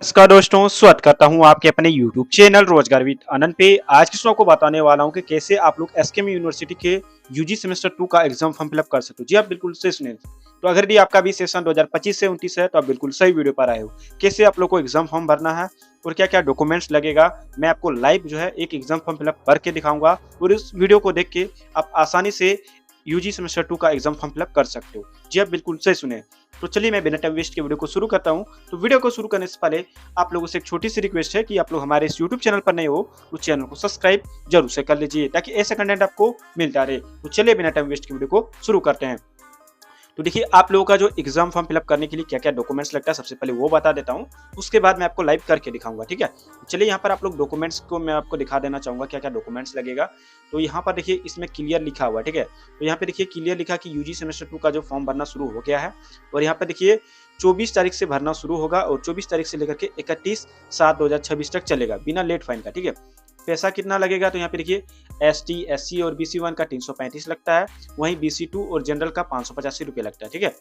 नमस्कार दोस्तों, स्वागत करता हूं आपके अपने YouTube चैनल रोजगार विद आनंद पे। आज की शो को बताने वाला हूं कि कैसे आप लोग एसकेएम यूनिवर्सिटी के यूजी सेमेस्टर 2 का एग्जाम फॉर्म फिलअप कर सकते हो। जी आप बिल्कुल सही सुने। तो अगर भी आपका भी सेशन 2025 से 29 है तो आप बिल्कुल सही वीडियो पर आए हो। कैसे आप लोग को एग्जाम फॉर्म भरना है और क्या क्या डॉक्यूमेंट्स लगेगा, मैं आपको लाइव जो है एक एग्जाम फॉर्म फिलअप करके दिखाऊंगा और इस वीडियो को देख के आप आसानी से यूजी सेमेस्टर 2 का एग्जाम फॉर्म फिलअप कर सकते हो। जी आप बिल्कुल सही सुने। तो चलिए मैं बिना टाइम वेस्ट के वीडियो को शुरू करता हूं। तो वीडियो को शुरू करने से पहले आप लोगों से एक छोटी सी रिक्वेस्ट है कि आप लोग हमारे इस यूट्यूब चैनल पर नए हो तो चैनल को सब्सक्राइब जरूर से कर लीजिए ताकि ऐसा कंटेंट आपको मिलता रहे। तो चलिए बिना टाइम वेस्ट के वीडियो को शुरू करते हैं। तो देखिए आप लोगों का जो एग्जाम फॉर्म फिलअप करने के लिए क्या क्या डॉक्यूमेंट्स लगता है सबसे पहले वो बता देता हूँ, उसके बाद मैं आपको लाइव करके दिखाऊंगा। ठीक है, तो चलिए यहाँ पर आप लोग डॉक्यूमेंट्स को मैं आपको दिखा देना चाहूंगा क्या क्या डॉक्यूमेंट्स लगेगा। तो यहाँ पर देखिए इसमें क्लियर लिखा हुआ है। ठीक है, तो यहाँ पे देखिए क्लियर लिखा कि यूजी सेमेस्टर 2 का जो फॉर्म भरना शुरू हो गया है और यहाँ पे देखिए 24 तारीख से भरना शुरू होगा और 24 तारीख से लेकर के 31/7/2026 तक चलेगा बिना लेट फाइन का। ठीक है, पैसा कितना लगेगा तो यहाँ पे देखिए एसटी, एससी और BC1 का 335 लगता है, वहीं BC2 और जनरल का 585 रुपये लगता है। ठीक है,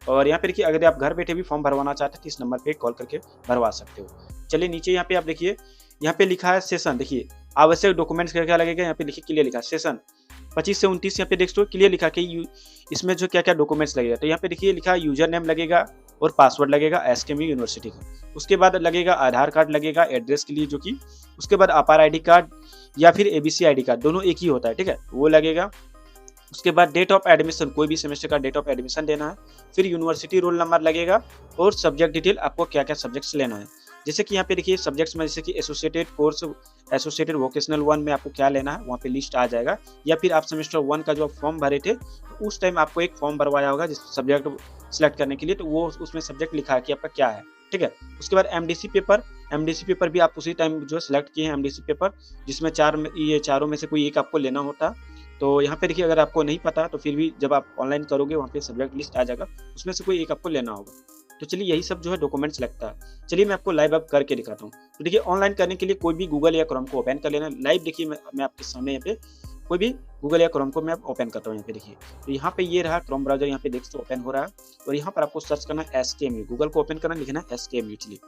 और यहाँ पे देखिए अगर आप घर बैठे भी फॉर्म भरवाना चाहते हैं तो इस नंबर पे कॉल करके भरवा सकते हो। चलिए नीचे यहाँ पे आप देखिए, यहाँ पे लिखा है सेशन। देखिए आवश्यक डॉक्यूमेंट्स क्या क्या लगेगा, यहाँ पे देखिए क्लियर लिखा है सेशन 25 से 29। यहाँ पे देख सकते क्लियर लिखा कि इसमें जो क्या क्या डॉक्यूमेंट्स लगेगा। तो यहाँ पे देखिए लिखा यूजर नेम लगेगा और पासवर्ड लगेगा एसकेएम यूनिवर्सिटी का। उसके बाद लगेगा आधार कार्ड लगेगा एड्रेस के लिए जो कि, उसके बाद अपार आईडी कार्ड या फिर एबीसी आईडी कार्ड, दोनों एक ही होता है। ठीक है, वो लगेगा। उसके बाद डेट ऑफ एडमिशन, कोई भी सेमेस्टर का डेट ऑफ एडमिशन देना है। फिर यूनिवर्सिटी रोल नंबर लगेगा और सब्जेक्ट डिटेल, आपको क्या क्या सब्जेक्ट्स लेना है। जैसे कि यहाँ पे देखिए सब्जेक्ट्स में जैसे कि एसोसिएटेड कोर्स, एसोसिएटेड वोकेशनल 1 में आपको क्या लेना है वहाँ पे लिस्ट आ जाएगा। या फिर आप सेमेस्टर 1 का जो फॉर्म भरे थे तो उस टाइम आपको एक फॉर्म भरवाया होगा जिस सब्जेक्ट सिलेक्ट करने के लिए, तो वो उसमें सब्जेक्ट लिखा है कि आपका क्या है। ठीक है, उसके बाद एमडीसी पेपर, एमडीसी पेपर भी आप उसी टाइम जो सिलेक्ट किए हैं एमडीसी पेपर, जिसमें ये चारों में से कोई एक आपको लेना होता। तो यहाँ पे देखिए अगर आपको नहीं पता तो फिर भी जब आप ऑनलाइन करोगे वहाँ पे सब्जेक्ट लिस्ट आ जाएगा, उसमें से कोई एक आपको लेना होगा। तो चलिए यही सब जो है डॉक्यूमेंट्स लगता है। चलिए मैं आपको लाइव अब करके दिखाता हूँ। तो देखिए ऑनलाइन करने के लिए कोई भी गूगल या क्रोम को ओपन कर लेना। लाइव देखिए मैं आपके सामने यहाँ पे कोई भी गूगल या क्रोम को मैं ओपन करता हूँ। यहाँ पे देखिए तो यहाँ पे ये रहा क्रोम ब्राउजर, यहाँ पे देख सकते ओपन हो रहा है और यहाँ पर आपको सर्च करना है एसकेएमयू। गूगल को ओपन करना, लिखना है एसकेएमयू। चलिए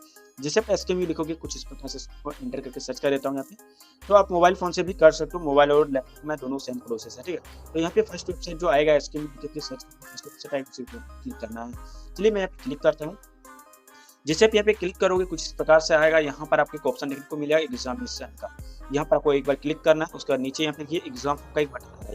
जैसे आप एसकेएमयू लिखोगे कुछ इस प्रकार से इंटर करके सर्च कर देता हूँ यहाँ पे। तो आप मोबाइल फोन से भी कर सकते हो, मोबाइल और लैपटॉप में दोनों सेम प्रोसेस है। ठीक है, तो यहाँ पे फर्स्ट वेबसाइट जो आएगा एसकेएमयू के सर्च क्लिक करना है। चलिए मैं यहाँ पे क्लिक करता हूँ। जैसे आप यहाँ पे क्लिक करोगे कुछ इस प्रकार से आएगा। यहाँ पर आपको एक ऑप्शन देखने को मिलेगा एग्जामिनेशन का, यहाँ पर आपको एक बार क्लिक करना है। उसके बाद नीचे यहाँ पे देखिए एग्जाम फॉर्म का एक बटन है,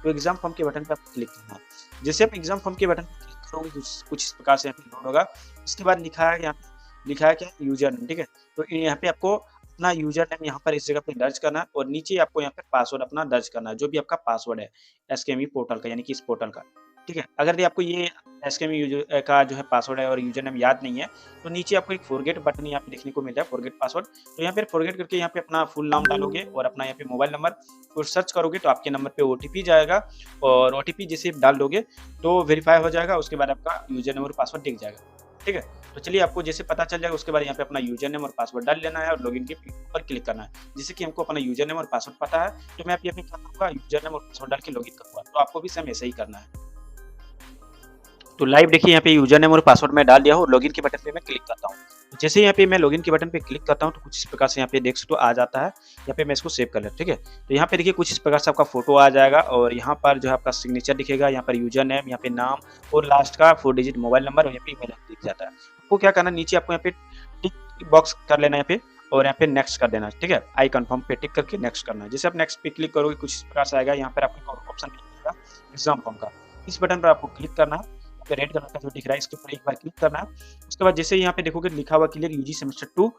तो एग्जाम फॉर्म के बटन पर आपको क्लिक करना है। जैसे आप एग्जाम फॉर्म के बटन पर क्लिक करोगे कुछ इस प्रकार से यहाँ पे लोड होगा। इसके बाद लिखा है यहाँ पे, लिखा है क्या यूजर नेम। ठीक है, तो यहाँ पे आपको अपना यूजर नेम यहाँ पर इस जगह पे दर्ज करना है और नीचे आपको यहाँ पे पासवर्ड अपना दर्ज करना है, जो भी आपका पासवर्ड है एसकेएमयू पोर्टल का, यानी कि इस पोर्टल का। ठीक है, अगर आपको ये एसकेएमयू का जो है पासवर्ड है और यूजर नेम याद नहीं है तो नीचे आपको एक फॉरगेट बटन यहाँ पे देखने को मिल रहा है, फॉरगेट पासवर्ड। तो यहाँ पे फॉरगेट करके यहाँ पे अपना फुल नाम डालोगे और अपना यहाँ पे मोबाइल नंबर और सर्च करोगे तो आपके नंबर पे ओटीपी जाएगा और ओटीपी जैसे डाल दोगे तो वेरीफाई हो जाएगा। उसके बाद आपका यूजर नेम और पासवर्ड दिख जाएगा। ठीक है, तो चलिए आपको जैसे पता चल जाएगा उसके बाद यहाँ पे अपना यूजर नेम और पासवर्ड डाल लेना है और लॉगिन के ऊपर क्लिक करना है। जैसे कि हमको अपना यूजर नेम और पासवर्ड पता है तो मैं यहाँ पे क्या करूँगा, यूजर नेम और पासवर्ड डाल के लॉगिन करूँगा। तो आपको भी सेम ऐसे ही करना है। तो लाइव देखिए यहाँ पे यूजर नेम और पासवर्ड मैं डाल दिया हूँ, लॉगिन के बटन पे मैं क्लिक करता हूँ। तो जैसे यहाँ पे मैं लॉगिन के बटन पे क्लिक करता हूँ तो कुछ इस प्रकार से यहाँ पे देख सकते हो आ जाता है। यहाँ पे मैं इसको सेव कर लेता हूँ। ठीक है, तो यहाँ पे देखिए कुछ इस प्रकार से आपका फोटो आ जाएगा और यहाँ पर जो है आपका सिग्नेचर दिखेगा, यहाँ पर यूजर नेम, यहाँ पे नाम और लास्ट का 4 डिजिट मोबाइल नंबर और यहाँ पे ईमेल दिख जाता है। आपको क्या करना है, नीचे आपको यहाँ पे टिक बॉक्स कर लेना है यहाँ पे और यहाँ पे नेक्स्ट कर देना है। ठीक है, आई कन्फर्म पे टिक करके नेक्स्ट करना है। जैसे आप नेक्स्ट पे क्लिक करोगे कुछ इस प्रकार से आएगा। यहाँ पर आपको ऑप्शन मिलेगा एग्जाम फॉर्म का, इस बटन पर आपको क्लिक करना है। रेड कलर का जो दिख रहा है इसके ऊपर एक बार क्लिक करना है। उसके बाद जैसे यहाँ पे देखोगे लिखा हुआ क्लियर यूजी सेमेस्टर 2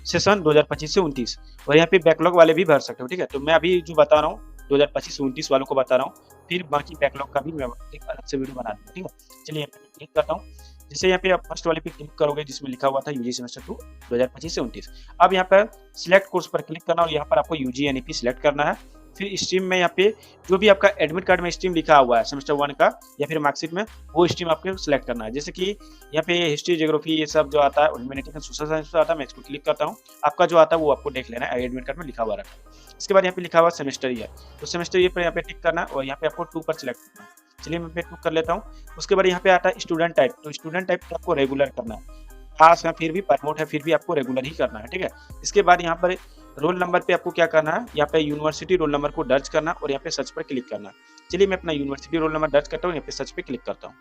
सेशन 2025 से 29 और यहाँ पे बैकलॉग वाले भी भर सकते हो। ठीक है, तो मैं अभी जो बता रहा हूँ 2025 से 29 वालों को बता रहा हूँ, फिर बाकी बैकलॉग का भी मैं एक अलग से वीडियो बना दूंगा। ठीक है, चलिए यहाँ पे क्लिक करता हूँ। जैसे यहाँ पे आप फर्स्ट वाले पे क्लिक करोगे जिसमें लिखा हुआ था यूजी सेमेस्टर 2 2025 से 29, अब यहाँ पर सिलेक्ट कोर्स पर क्लिक करना और यहाँ पर आपको यूजी एनईपी सिलेक्ट करना है। फिर स्ट्रीम में यहाँ पे जो भी आपका एडमिट कार्ड में स्ट्रीम लिखा हुआ है सेमेस्टर 1 का या फिर मार्कशीट में, वो स्ट्रीम आपको सिलेक्ट करना है। जैसे कि यहाँ पे हिस्ट्री, ज्योग्राफी ये सब जो आता है, ह्यूमैनिटीज, सोशल साइंस आता है, मैं इसको क्लिक करता हूँ। आपका जो आता है वो आपको देख लेना है, एडमिट कार्ड में लिखा हुआ रहता है। इसके बाद यहाँ पे लिखा हुआ सेमेस्टर ईयर, तो सेमेस्टर ईयर पर यहाँ पे टिक करना है और यहाँ पे आपको 2 पर सिलेक्ट करना है। चलिए मैं पे 2 कर लेता हूँ। उसके बाद यहाँ पे आता है स्टूडेंट टाइप, तो स्टूडेंट टाइप आपको रेगुलर करना है। पास है, फिर भी प्रमोट है, फिर भी आपको रेगुलर ही करना है, ठीक है। इसके बाद यहाँ पर रोल नंबर पे आपको क्या करना है, यहाँ पे यूनिवर्सिटी रोल नंबर को दर्ज करना और यहाँ पे सर्च पर क्लिक करना है। चलिए मैं अपना यूनिवर्सिटी रोल नंबर दर्ज करता हूँ, यहाँ पे सर्च पे क्लिक करता हूँ।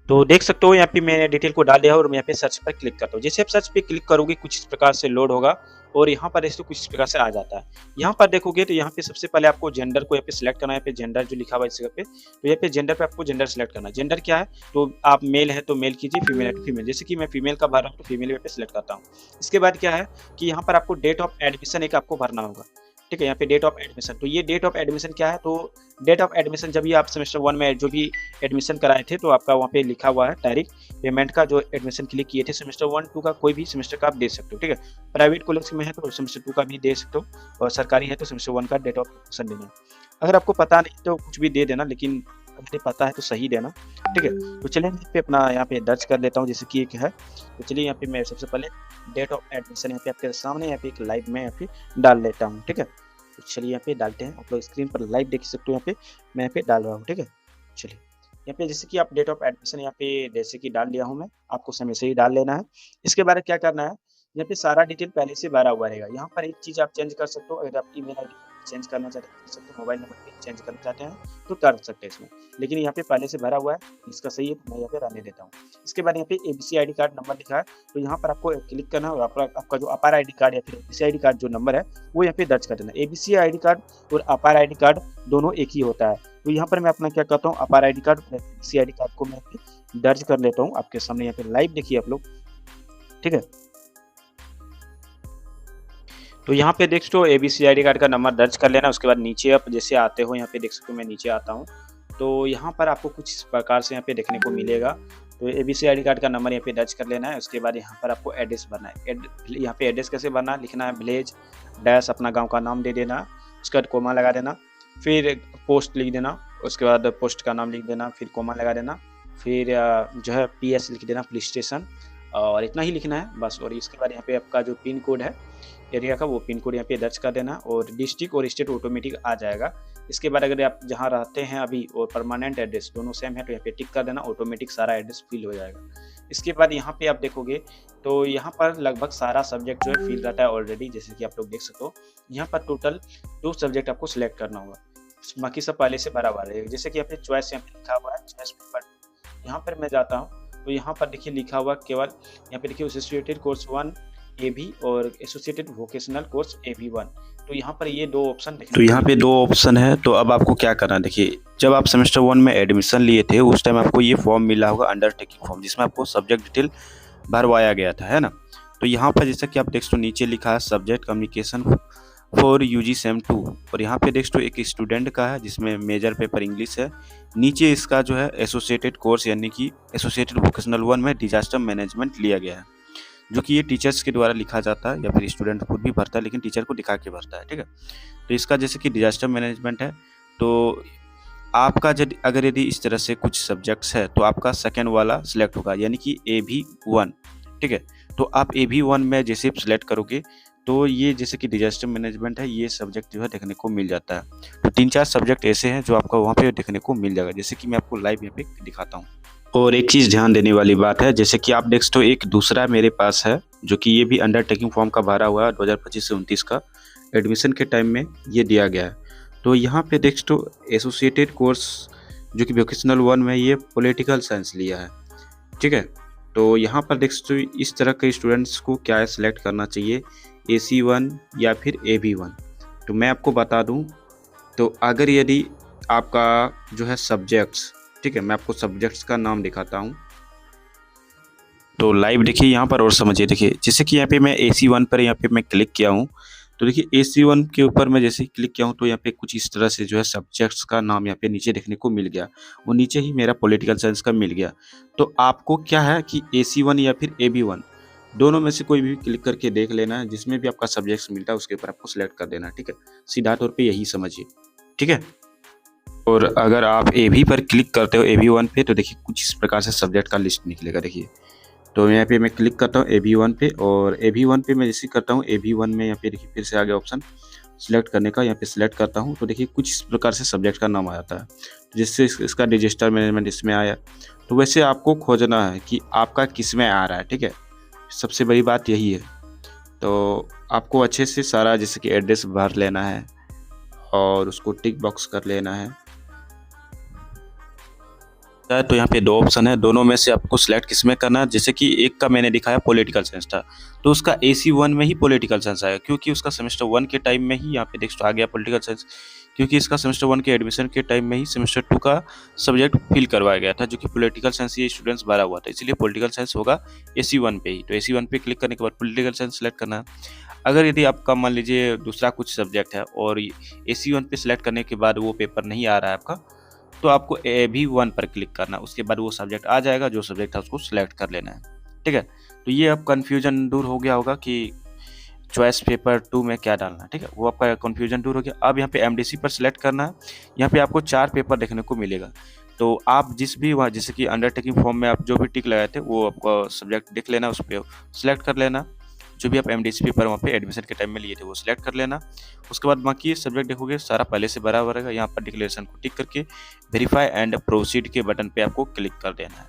तो देख सकते हो यहाँ पे मैंने डिटेल को डाल दिया और मैं यहाँ पे सर्च पर क्लिक करता हूँ। जैसे आप सर्च पे क्लिक करोगे कुछ इस प्रकार से लोड होगा और यहाँ पर ऐसे कुछ इस प्रकार से आ जाता है। यहाँ पर देखोगे तो यहाँ पे सबसे पहले आपको जेंडर को यहाँ पे सिलेक्ट करना है। यहाँ पे जेंडर जो लिखा हुआ है इस जगह पे, तो यहाँ पे जेंडर पे आपको जेंडर सिलेक्ट करना है। जेंडर क्या है, तो आप मेल है तो मेल कीजिए, फीमेल है तो फीमेल। जैसे कि मैं फीमेल का भर रहा हूँ तो फीमेल पे सिलेक्ट करता हूँ। इसके बाद क्या है कि यहाँ पर आपको डेट ऑफ एडमिशन एक आपको भरना होगा, ठीक है। यहाँ पे डेट ऑफ एडमिशन, तो ये डेट ऑफ एडमिशन क्या है, तो डेट ऑफ एडमिशन जब भी आप सेमेस्टर 1 में जो भी एडमिशन कराए थे तो आपका वहाँ पे लिखा हुआ है तारीख पेमेंट का, जो एडमिशन के लिए किए थे सेमेस्टर 1 2 का, कोई भी सेमेस्टर का आप दे सकते हो, ठीक है। प्राइवेट कॉलेज में है तो सेमेस्टर 2 का भी दे सकते हो और सरकारी है तो सेमेस्टर 1 का डेट ऑफ एडमिशन देना है। अगर आपको पता नहीं तो कुछ भी दे देना, लेकिन अगर पता है तो सही देना, ठीक है। तो चलिए मैं पे अपना यहाँ पे दर्ज कर लेता हूँ, जैसे कि एक है। तो चलिए यहाँ पे मैं सबसे पहले डेट ऑफ एडमिशन यहाँ पे आपके सामने यहाँ पे एक लाइव में यहाँ पे डाल लेता हूँ, ठीक है। तो चलिए यहाँ पे डालते हैं, आप लोग स्क्रीन पर लाइव देख सकते हो। यहाँ पे मैं यहाँ पे डाल रहा हूँ, ठीक है। चलिए यहाँ पे जैसे कि आप डेट ऑफ एडमिशन यहाँ पे जैसे कि डाल दिया हूँ मैं, आपको समय से ही डाल लेना है। इसके बाद क्या करना है, यहाँ पे सारा डिटेल पहले से भरा हुआ रहेगा। यहाँ पर एक चीज़ आप चेंज कर सकते हो, अगर आप ईमेल आईडी चेंज करना चाहते हैं कर सकते हो, मोबाइल नंबर भी चेंज करना चाहते हैं तो कर सकते हैं इसमें, लेकिन यहाँ पे पहले से भरा हुआ है, इसका सही है तो मैं यहाँ पे रहने देता हूँ। इसके बाद यहाँ पे एबीसी आईडी कार्ड नंबर लिखा है, तो यहाँ पर आपको क्लिक करना है और आपका जो अपार आईडी कार्ड या फिर एबीसी आईडी कार्ड जो नंबर है वो यहाँ पे दर्ज कर देना। एबीसी आईडी कार्ड और अपार आईडी कार्ड दोनों एक ही होता है। तो यहाँ पर मैं अपना क्या करता हूँ, अपार आईडी कार्ड और एबीसी आईडी कार्ड को मैं दर्ज कर लेता हूँ आपके सामने यहाँ पे लाइव देखिए आप लोग, ठीक है। तो यहाँ पे देख सकते हो एबीसी आईडी कार्ड का नंबर दर्ज कर लेना। उसके बाद नीचे आप जैसे आते हो यहाँ पे देख सकते हो, मैं नीचे आता हूँ तो यहाँ पर आपको कुछ इस प्रकार से यहाँ पे देखने को मिलेगा। तो एबीसी आईडी कार्ड का नंबर यहाँ पे दर्ज कर लेना है। उसके बाद यहाँ पर आपको एड्रेस भरना है। यहाँ पे एड्रेस कैसे भरना है, लिखना है विलेज डैश अपना गाँव का नाम दे देना, उसके बाद कोमा लगा देना, फिर पोस्ट लिख देना, उसके बाद पोस्ट का नाम लिख देना, फिर कोमा लगा देना, फिर जो है PS लिख देना पुलिस स्टेशन, और इतना ही लिखना है बस। और इसके बाद यहाँ पे आपका जो पिन कोड है एरिया का वो पिन कोड यहाँ पे दर्ज कर देना और डिस्ट्रिक्ट और स्टेट ऑटोमेटिक आ जाएगा। इसके बाद अगर आप जहाँ रहते हैं अभी और परमानेंट एड्रेस दोनों सेम है तो यहाँ पे टिक कर देना, ऑटोमेटिक सारा एड्रेस फिल हो जाएगा। इसके बाद यहाँ पे आप देखोगे तो यहाँ पर लगभग सारा सब्जेक्ट जो है फिल रहता है ऑलरेडी, जैसे कि आप लोग देख सकते हो। यहाँ पर टोटल 2 सब्जेक्ट आपको सिलेक्ट करना होगा, बाकी सब पहले से भरा हुआ रहेगा। जैसे कि आपने चॉइस यहाँ पे लिखा हुआ है चॉइस पेपर, यहाँ पर मैं जाता हूँ तो यहाँ पर देखिए लिखा हुआ केवल यहाँ पे देखिए एसोसिएटेड कोर्स 1 AB और एसोसिएटेड वोकेशनल कोर्स AB1। तो यहाँ पर ये 2 ऑप्शन देखिए, तो यहाँ पे 2 ऑप्शन है। तो अब आपको क्या करना है, देखिए जब आप सेमेस्टर 1 में एडमिशन लिए थे उस टाइम आपको ये फॉर्म मिला होगा अंडरटेकिंग फॉर्म, जिसमें आपको सब्जेक्ट डिटेल भरवाया गया था, है ना। तो यहाँ पर जैसा कि आप देख सकते हो नीचे लिखा है subject communication for UG same 2 और यहाँ पे देख सकते हो एक स्टूडेंट का है जिसमें मेजर पेपर इंग्लिश है। नीचे इसका जो है एसोसिएटेड कोर्स यानी कि एसोसिएटेड वोकेशनल 1 में डिजास्टर मैनेजमेंट लिया गया है, जो कि ये टीचर्स के द्वारा लिखा जाता है या फिर स्टूडेंट खुद भी भरता है, लेकिन टीचर को दिखा के भरता है, ठीक है। तो इसका जैसे कि डिजास्टर मैनेजमेंट है, तो आपका अगर यदि इस तरह से कुछ सब्जेक्ट्स है तो आपका सेकेंड वाला सिलेक्ट होगा यानी कि AB1, ठीक है। तो आप AB1 में जैसे सिलेक्ट करोगे तो ये जैसे कि डिजास्टर मैनेजमेंट है ये सब्जेक्ट जो है देखने को मिल जाता है। तो 3-4 सब्जेक्ट ऐसे हैं जो आपको वहाँ पे देखने को मिल जाएगा, जैसे कि मैं आपको लाइव यहाँ पे दिखाता हूँ। और एक चीज़ ध्यान देने वाली बात है, जैसे कि आप देख सकते हो एक दूसरा मेरे पास है जो कि ये भी अंडरटेकिंग फॉर्म का भरा हुआ है 2025 से 29 का एडमिशन के टाइम में ये दिया गया है। तो यहाँ पे देख सकते हो एसोसिएटेड कोर्स जो कि वोकेशनल 1 में ये पॉलिटिकल साइंस लिया है, ठीक है। तो यहाँ पर देख सकते हो इस तरह के स्टूडेंट्स को क्या सिलेक्ट करना चाहिए, AC1 या फिर AB1। तो मैं आपको बता दूँ तो अगर यदि आपका जो है सब्जेक्ट्स, ठीक है, मैं आपको सब्जेक्ट्स का नाम दिखाता हूँ। तो लाइव देखिए यहाँ पर और समझिए, देखिए जैसे कि यहाँ पे मैं AC1 पर यहाँ पे मैं क्लिक किया हूँ तो देखिए AC1 के ऊपर मैं जैसे क्लिक किया हूँ तो यहाँ पे कुछ इस तरह से जो है सब्जेक्ट्स का नाम यहाँ पे नीचे देखने को मिल गया, वो नीचे ही मेरा पॉलिटिकल साइंस का मिल गया। तो आपको क्या है कि AC1 या फिर AB1 दोनों में से कोई भी क्लिक करके देख लेना है, जिसमें भी आपका सब्जेक्ट्स मिलता है उसके ऊपर आपको सिलेक्ट कर देना है, ठीक है। सीधा तौर पर यही समझिए, ठीक है। और अगर आप AB पर क्लिक करते हो AB1 पे तो देखिए कुछ इस प्रकार से सब्जेक्ट का लिस्ट निकलेगा, देखिए। तो यहाँ पे मैं क्लिक करता हूँ AB1 पे और AB1 पे मैं जैसे करता हूँ AB1 में यहाँ पे देखिए फिर से आ गया ऑप्शन सिलेक्ट करने का, यहाँ पे सिलेक्ट करता हूँ तो देखिए कुछ इस प्रकार से सब्जेक्ट का नाम आ जाता है, जिससे इसका डिजास्टर मैनेजमेंट इसमें आया। तो वैसे आपको खोजना है कि आपका किस में आ रहा है, ठीक है। सबसे बड़ी बात यही है। तो आपको अच्छे से सारा जैसे कि एड्रेस भर लेना है और उसको टिक बॉक्स कर लेना है। तो यहाँ पे दो ऑप्शन है, दोनों में से आपको सिलेक्ट किस में करना है। जैसे कि एक का मैंने दिखाया पॉलिटिकल साइंस था, तो उसका AC1 में ही पॉलिटिकल साइंस आएगा, क्योंकि उसका सेमेस्टर 1 के टाइम में ही यहाँ पे देख आ गया पॉलिटिकल साइंस, क्योंकि इसका सेमेस्टर 1 के एडमिशन के टाइम में ही सेमेस्टर 2 का सब्जेक्ट फिल करवाया गया था, जो कि पॉलिटिकल साइंस ये स्टूडेंट्स भरा हुआ था, इसलिए पॉलिटिकल साइंस होगा AC1 पे ही। तो AC1 पे क्लिक करने के बाद पॉलिटिकल साइंस सेलेक्ट करना है। अगर यदि आपका मान लीजिए दूसरा कुछ सब्जेक्ट है और AC1 पे सिलेक्ट करने के बाद वो पेपर नहीं आ रहा है आपका, तो आपको AB1 पर क्लिक करना है। उसके बाद वो सब्जेक्ट आ जाएगा, जो सब्जेक्ट है उसको सिलेक्ट कर लेना है, ठीक है। तो ये अब कन्फ्यूजन दूर हो गया होगा कि चॉइस पेपर 2 में क्या डालना है, ठीक है। वो आपका कन्फ्यूजन दूर हो गया। अब यहाँ पे MDC पर सिलेक्ट करना है। यहाँ पे आपको 4 पेपर देखने को मिलेगा। तो आप जिस भी वहाँ जैसे कि अंडरटेकिंग फॉर्म में आप जो भी टिक लगाए थे वो आपका सब्जेक्ट देख लेना, उस पर सिलेक्ट कर लेना। जो भी आप MDC पेपर वहाँ पे एडमिशन के टाइम में लिए थे वो सिलेक्ट कर लेना। उसके बाद बाकी सब्जेक्ट देखोगे सारा पहले से भरा हुआ रहेगा। यहाँ पर डिक्लेरेशन को टिक करके वेरीफाई एंड प्रोसीड के बटन पे आपको क्लिक कर देना है।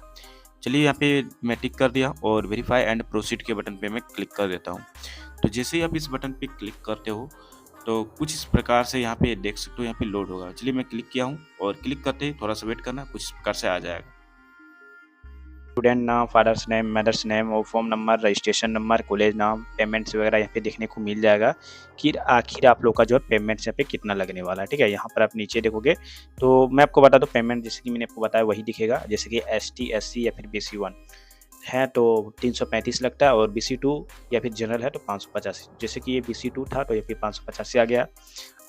चलिए यहाँ पे मैं टिक कर दिया और वेरीफाई एंड प्रोसीड के बटन पे मैं क्लिक कर देता हूँ। तो जैसे ही आप इस बटन पे क्लिक करते हो तो कुछ इस प्रकार से यहाँ पे देख सकते हो, यहाँ पे लोड होगा। चलिए मैं क्लिक किया हूँ और क्लिक करते ही थोड़ा सा वेट करना, कुछ इस प्रकार से आ जाएगा। स्टूडेंट नाम, फादर्स नेम, मदर्स नेम और form number, registration number, college नाम, पेमेंट्स वगैरह यहाँ पे देखने को मिल जाएगा कि आखिर आप लोग का जो है पेमेंट्स यहाँ पे कितना लगने वाला है, ठीक है। यहाँ पर आप नीचे देखोगे तो मैं आपको बता दूँ पेमेंट जैसे कि मैंने आपको बताया वही दिखेगा। जैसे कि ST SC या फिर BC1 है तो 335 लगता है, और BC2 या फिर जनरल है तो 585। जैसे कि ये BC2 था तो ये फिर 585 आ गया।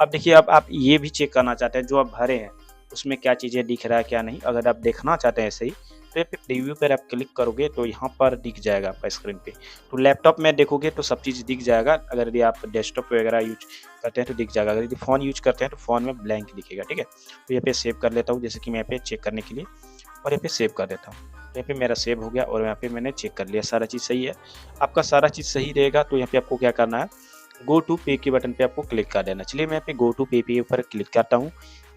अब देखिए, अब आप ये भी चेक करना चाहते हैं जो आप भरे हैं उसमें क्या चीज़ें दिख रहा है क्या नहीं। अगर आप देखना चाहते हैं ऐसे ही तो ये पे प्रीव्यू पर आप क्लिक करोगे तो यहाँ पर दिख जाएगा आपका स्क्रीन पे। तो लैपटॉप में देखोगे तो सब चीज़ दिख जाएगा। अगर यदि आप डेस्कटॉप वगैरह यूज करते हैं तो दिख जाएगा। अगर यदि फ़ोन यूज करते हैं तो फ़ोन में ब्लैंक दिखेगा, ठीक है। तो यहाँ पे सेव कर लेता हूँ, जैसे कि मैं यहाँ पे चेक करने के लिए, और यहाँ पे सेव कर देता हूँ। तो यहाँ पे मेरा सेव हो गया और यहाँ पे मैंने चेक कर लिया, सारा चीज़ सही है। आपका सारा चीज़ सही रहेगा तो यहाँ पे आपको क्या करना है, गो टू पे के बटन पे आपको क्लिक कर देना। चलिए मैं यहाँ पे गो टू पे पर क्लिक करता हूँ।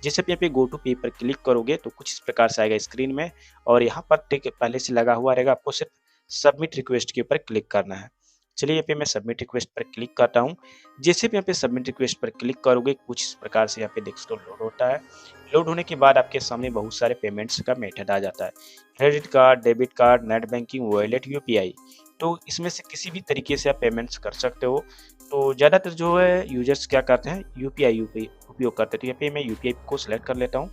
जैसे आप यहाँ पे गो टू पे पर क्लिक करोगे तो कुछ इस प्रकार से आएगा स्क्रीन में, और यहाँ पर टिक पहले से लगा हुआ रहेगा, आपको सिर्फ सबमिट रिक्वेस्ट के ऊपर क्लिक करना है। चलिए यहाँ पे मैं सबमिट रिक्वेस्ट पर क्लिक करता हूँ। जैसे भी यहाँ पे सबमिट रिक्वेस्ट पर क्लिक करोगे कुछ इस प्रकार से यहाँ पे देख सकते हो लोड होता है। लोड होने के बाद आपके सामने बहुत सारे पेमेंट्स का मेथड आ जाता है, credit card, debit card, net banking, wallet, UPI। तो इसमें से किसी भी तरीके से आप पेमेंट्स कर सकते हो। तो ज़्यादातर जो है यूजर्स क्या करते हैं, UPI उपयोग करते हैं। तो यहाँ पे मैं UPI को सिलेक्ट कर लेता हूँ,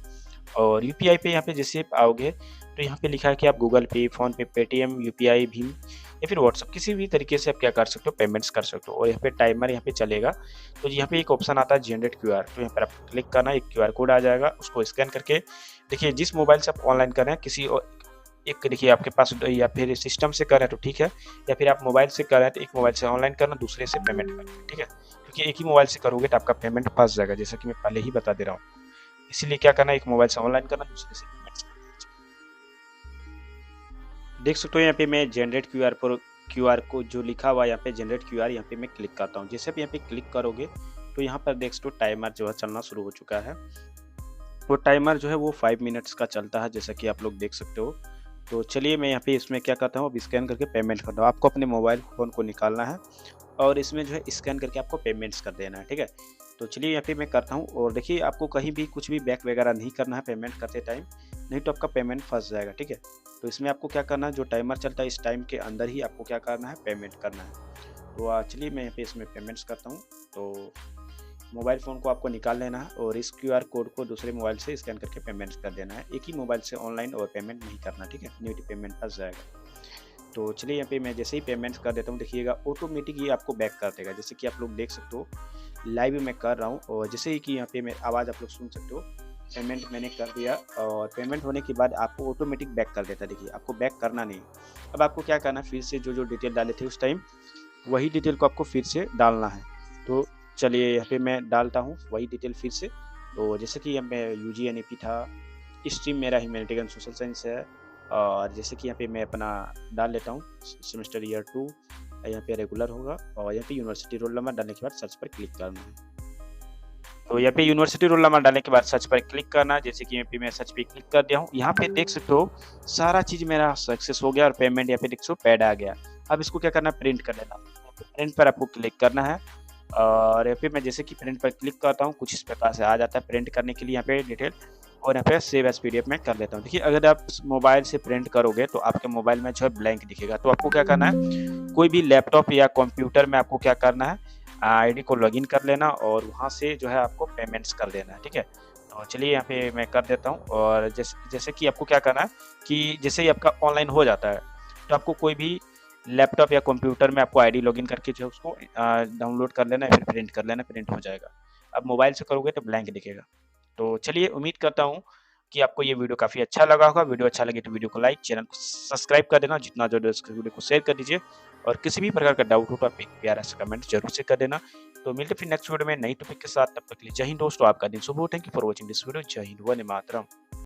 और UPI पे यहाँ पे जैसे आप आओगे तो यहाँ पे लिखा है कि आप गूगल पे, फ़ोन पे, पेटीएम, UPI, भीम या फिर व्हाट्सअप किसी भी तरीके से आप क्या कर सकते हो, पेमेंट्स कर सकते हो। और यहाँ पे टाइमर यहाँ पे चलेगा। तो यहाँ पे एक ऑप्शन आता है जनरेट QR, तो यहाँ पर आप क्लिक करना, एक QR कोड आ जाएगा, उसको स्कैन करके देखिए जिस मोबाइल से आप ऑनलाइन कर रहे हैं किसी और एक देखिए आपके पास, या फिर सिस्टम से कर रहे हैं तो ठीक है, या फिर आप मोबाइल से कर रहे हैं तो एक मोबाइल से ऑनलाइन करना, दूसरे से पेमेंट करना, ठीक है। क्योंकि एक ही मोबाइल से करोगे तो आपका पेमेंट फंस जाएगा, जैसा कि मैं पहले ही बता दे रहा हूँ। इसीलिए क्या करना है, एक मोबाइल से ऑनलाइन करना, दूसरे से पेमेंट करना। देख सकते हो यहाँ पे मैं जनरेट QR को जो लिखा हुआ है यहाँ पे जनरेट QR, यहाँ पे मैं क्लिक करता हूँ। जैसे भी यहाँ पे क्लिक करोगे तो यहाँ पर देख सकते हो टाइमर जो है चलना शुरू हो चुका है। वो टाइमर जो है वो 5 मिनट्स का चलता है, जैसा कि आप लोग देख सकते हो। तो चलिए मैं यहाँ पे इसमें क्या करता हूँ, अब स्कैन करके पेमेंट करता हूँ। आपको अपने मोबाइल फ़ोन को निकालना है और इसमें जो है स्कैन करके आपको पेमेंट्स कर देना है, ठीक है। तो चलिए यहाँ पे मैं करता हूँ, और देखिए आपको कहीं भी कुछ भी बैक वगैरह नहीं करना है पेमेंट करते टाइम, नहीं तो आपका पेमेंट फंस जाएगा, ठीक है। तो इसमें आपको क्या करना है, जो टाइमर चलता है इस टाइम के अंदर ही आपको क्या करना है, पेमेंट करना है। तो चलिए मैं यहाँ पे इसमें पेमेंट्स करता हूँ। तो मोबाइल फ़ोन को आपको निकाल लेना है और इस QR कोड को दूसरे मोबाइल से स्कैन करके पेमेंट्स कर देना है। एक ही मोबाइल से ऑनलाइन और पेमेंट नहीं करना, ठीक है, नहीं तो पेमेंट फंस जाएगा। तो चलिए यहाँ पे मैं जैसे ही पेमेंट कर देता हूँ, देखिएगा ऑटोमेटिक ये आपको बैक कर देगा, जैसे कि आप लोग देख सकते हो लाइव मैं कर रहा हूँ। और जैसे ही कि यहाँ पे मैं आवाज़ आप लोग सुन सकते हो, पेमेंट मैंने कर दिया, और पेमेंट होने के बाद आपको ऑटोमेटिक बैक कर देता है। देखिए आपको बैक करना नहीं, अब आपको क्या करना है, फिर से जो डिटेल डाले थे उस टाइम वही डिटेल को आपको फिर से डालना है। तो चलिए यहाँ पे मैं डालता हूँ वही डिटेल फिर से। तो जैसे कि मैं UG NEP था, स्ट्रीम मेरा ह्यूमैनिटीज सोशल साइंस है, और जैसे कि यहाँ पे मैं अपना डाल लेता हूँ सेमेस्टर ईयर 2, यहाँ पे रेगुलर होगा, और यहाँ पे यूनिवर्सिटी रोल नंबर डालने के बाद सर्च पर क्लिक करना है। तो यहाँ पे यूनिवर्सिटी रोल नंबर डालने के बाद सर्च पर क्लिक करना, जैसे कि यहाँ पे मैं सर्च पे क्लिक कर दिया हूँ। यहाँ पे देख सकते हो सारा चीज़ मेरा सक्सेस हो गया और पेमेंट यहाँ पे देख सकते हो पेड आ गया। अब इसको क्या करना है, प्रिंट कर लेना। प्रिंट पर आपको क्लिक करना है और यहाँ पे मैं जैसे कि प्रिंट पर क्लिक करता हूँ, कुछ इस प्रकार से आ जाता है प्रिंट करने के लिए यहाँ पे डिटेल, और यहाँ पे सेव एज़ पीडीएफ में कर लेता हूँ। देखिए अगर आप मोबाइल से प्रिंट करोगे तो आपके मोबाइल में जो है ब्लैंक दिखेगा। तो आपको क्या करना है, कोई भी लैपटॉप या कंप्यूटर में आपको क्या करना है, आईडी को लॉगिन कर लेना और वहाँ से जो है आपको पेमेंट्स कर देना है, ठीक है। तो चलिए यहाँ पे मैं कर देता हूँ। और जैसे कि आपको क्या करना है कि जैसे ही आपका ऑनलाइन हो जाता है तो आपको कोई भी लैपटॉप या कंप्यूटर में आपको आईडी लॉगिन करके जो है उसको डाउनलोड कर लेना है, फिर प्रिंट कर लेना, प्रिंट हो जाएगा। अब मोबाइल से करोगे तो ब्लैंक दिखेगा। तो चलिए उम्मीद करता हूँ कि आपको ये वीडियो काफ़ी अच्छा लगा होगा। वीडियो अच्छा लगे तो वीडियो को लाइक, चैनल को सब्सक्राइब कर देना, जितना ज़रूर है वीडियो को शेयर कर दीजिए और किसी भी प्रकार का डाउट हो तो आप एक प्यारा सा कमेंट जरूर से कर देना। तो मिलते फिर नेक्स्ट वीडियो में नई टॉपिक के साथ, तब तक के लिए जय हिंद दोस्तों, आपका दिन शुभ हो। Thank you for watching this video. जय हिंद, वंदे मातरम।